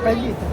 paellita.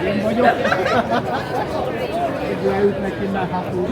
Én vagyok. Egy leült neki már hátul.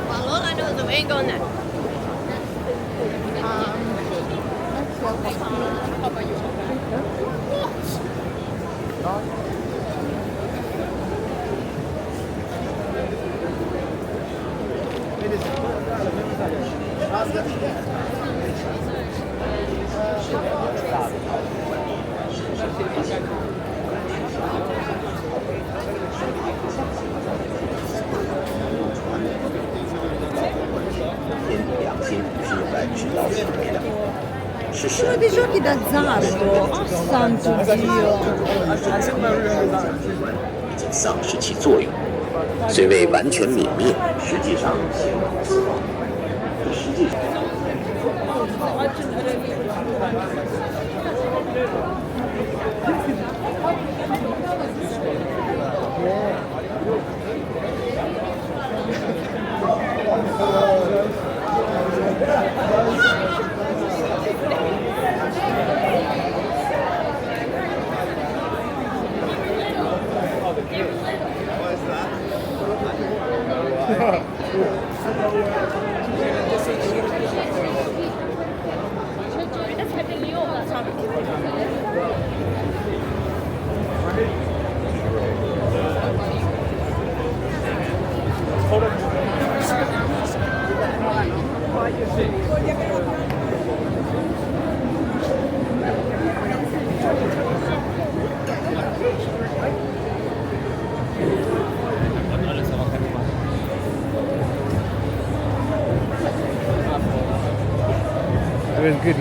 Well, all I know is that we ain't going there. Ci sono dei giochi d'azzardo, oh santo Dio! 已经丧失其作用，虽未完全泯灭，实际上It was good.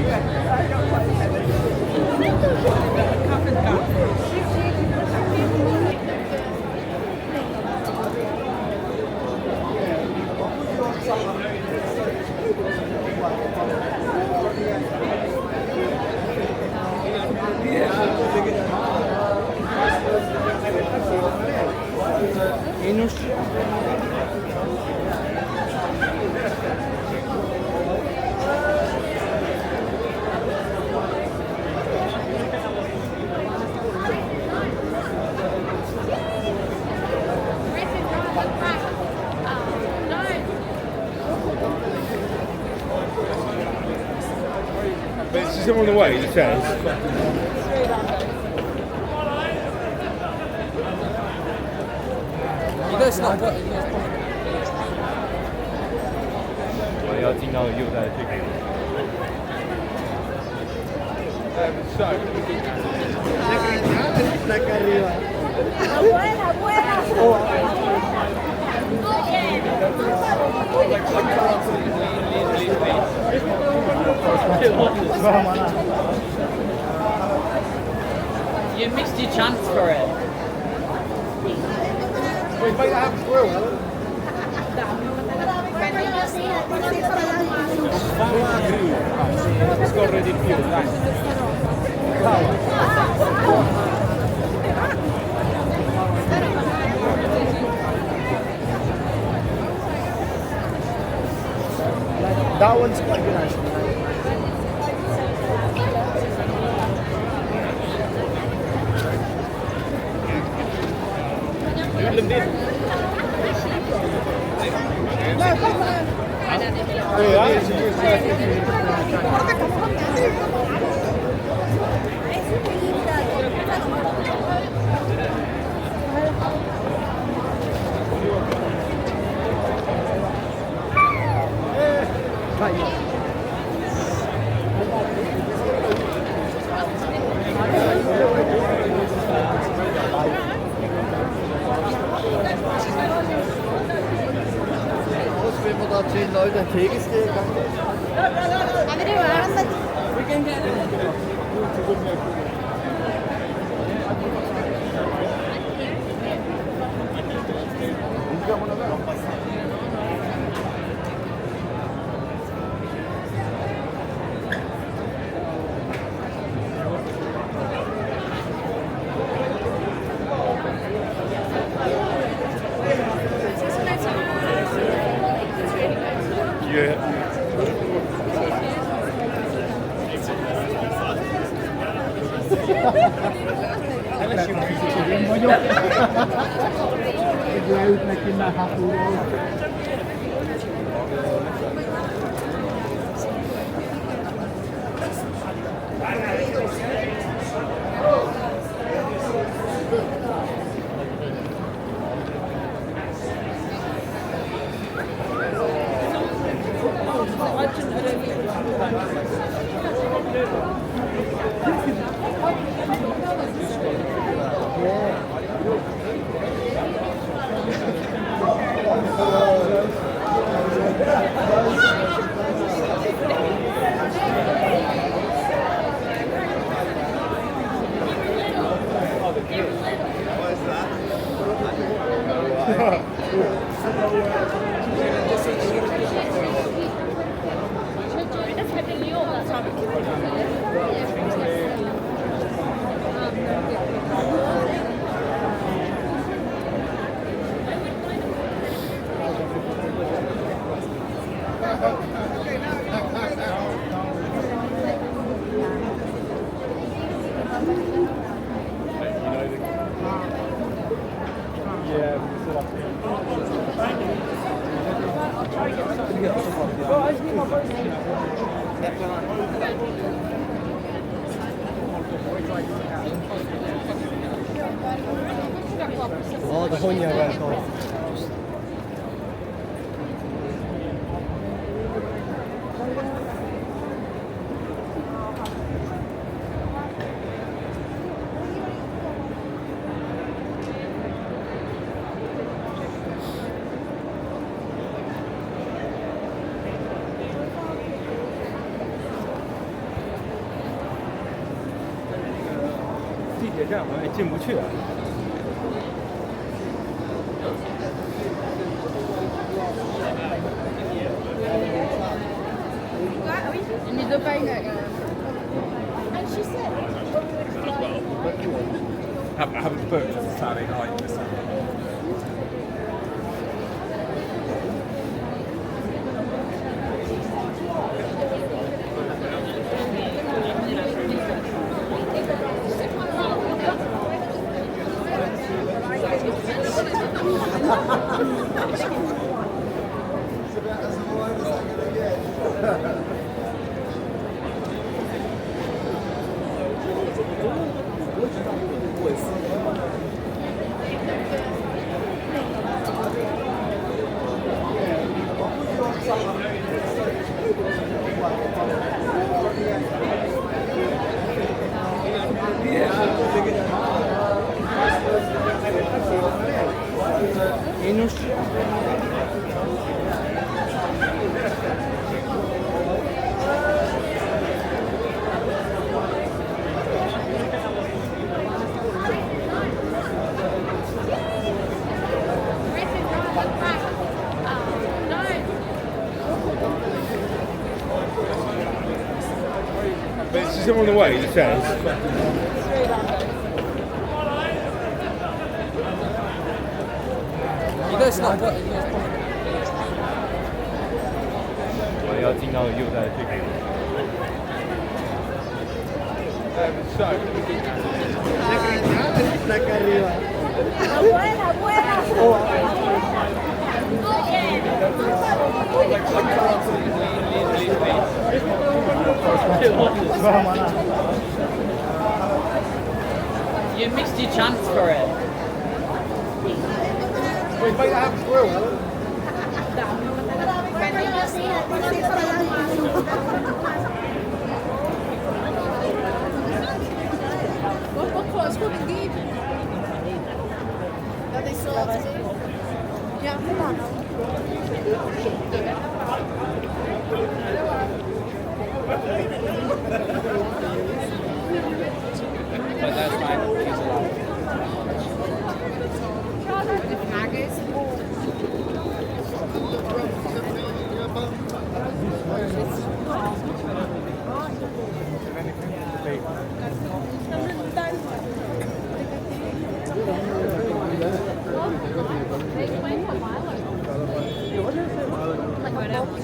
But it's still on the way, it says. You guys not what? 我要进到右在这边。Acá arriba. Abuela, abuela. You missed your chance for it. Scorre di più, dai. That one's quite good actually. Auswählen wir da 10 Leute einen Kegelsee gegangen. Én vagyok. Egy leütnek innen hátulról. Oh, the Honya rental.地铁站我也进不去。I haven't booked a Saturday night this time. Enus. is on the way, it says. You guys not what? 我要进到右在最北。Like arriba. Buena, buena. You missed your chance for it. Wait, might have squirrel, huh? But that's fine. He's allowed.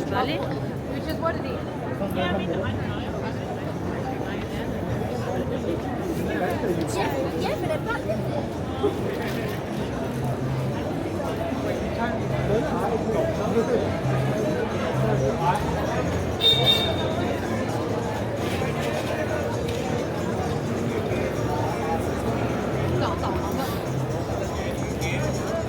¿Vale? Which is what it is.